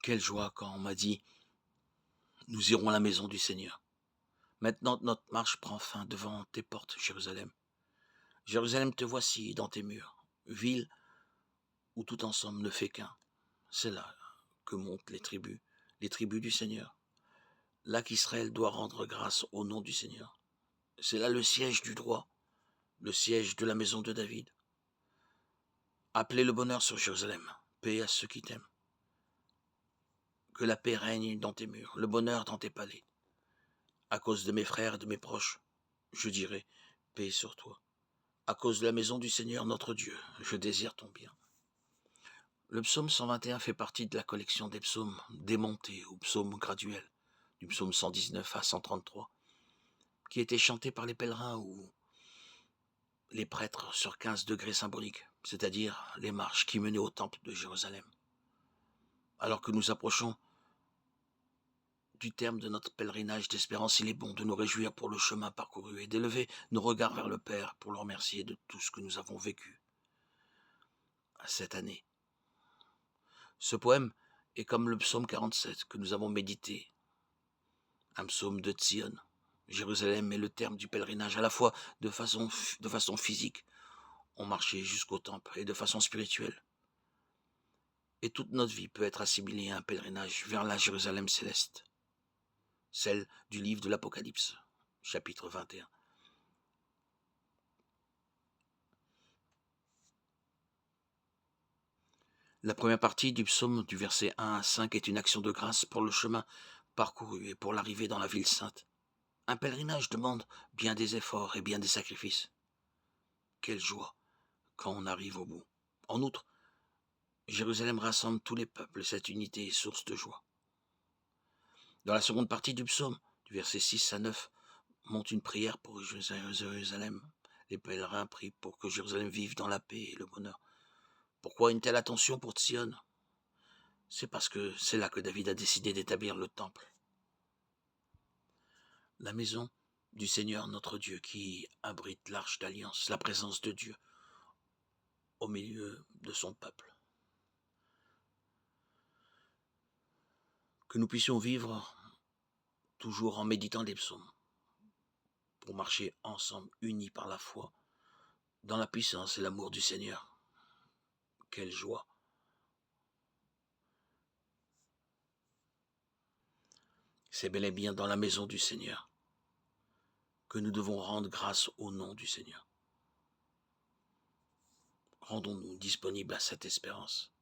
Quelle joie quand on m'a dit: «Nous irons à la maison du Seigneur». Maintenant notre marche prend fin devant tes portes, Jérusalem. Jérusalem, te voici dans tes murs, ville où tout ensemble ne fait qu'un. C'est là que montent les tribus du Seigneur. Là qu'Israël doit rendre grâce au nom du Seigneur. C'est là le siège du droit, le siège de la maison de David. Appelez le bonheur sur Jérusalem, paix à ceux qui t'aiment. Que la paix règne dans tes murs, le bonheur dans tes palais. À cause de mes frères et de mes proches, je dirai paix sur toi. À cause de la maison du Seigneur notre Dieu, je désire ton bien. Le psaume 121 fait partie de la collection des psaumes démontés ou psaumes graduels, du psaume 119 à 133, qui étaient chantés par les pèlerins ou les prêtres sur 15 degrés symboliques, c'est-à-dire les marches qui menaient au temple de Jérusalem. Alors que nous approchons du terme de notre pèlerinage d'espérance, il est bon de nous réjouir pour le chemin parcouru et d'élever nos regards vers le Père pour le remercier de tout ce que nous avons vécu cette année. Ce poème est comme le psaume 47 que nous avons médité, un psaume de Tzion. Jérusalem est le terme du pèlerinage, à la fois de façon physique, on marchait jusqu'au temple, et de façon spirituelle. Et toute notre vie peut être assimilée à un pèlerinage vers la Jérusalem céleste, celle du livre de l'Apocalypse, chapitre 21. La première partie du psaume du verset 1 à 5 est une action de grâce pour le chemin parcouru et pour l'arrivée dans la ville sainte. Un pèlerinage demande bien des efforts et bien des sacrifices. Quelle joie quand on arrive au bout. En outre, Jérusalem rassemble tous les peuples, cette unité est source de joie. Dans la seconde partie du psaume, du verset 6 à 9, monte une prière pour Jérusalem. Les pèlerins prient pour que Jérusalem vive dans la paix et le bonheur. Pourquoi une telle attention pour Sion? C'est parce que c'est là que David a décidé d'établir le temple. La maison du Seigneur notre Dieu qui abrite l'arche d'alliance, la présence de Dieu au milieu de son peuple. Que nous puissions vivre toujours en méditant les psaumes, pour marcher ensemble, unis par la foi, dans la puissance et l'amour du Seigneur. Quelle joie! C'est bel et bien dans la maison du Seigneur que nous devons rendre grâce au nom du Seigneur. Rendons-nous disponibles à cette espérance.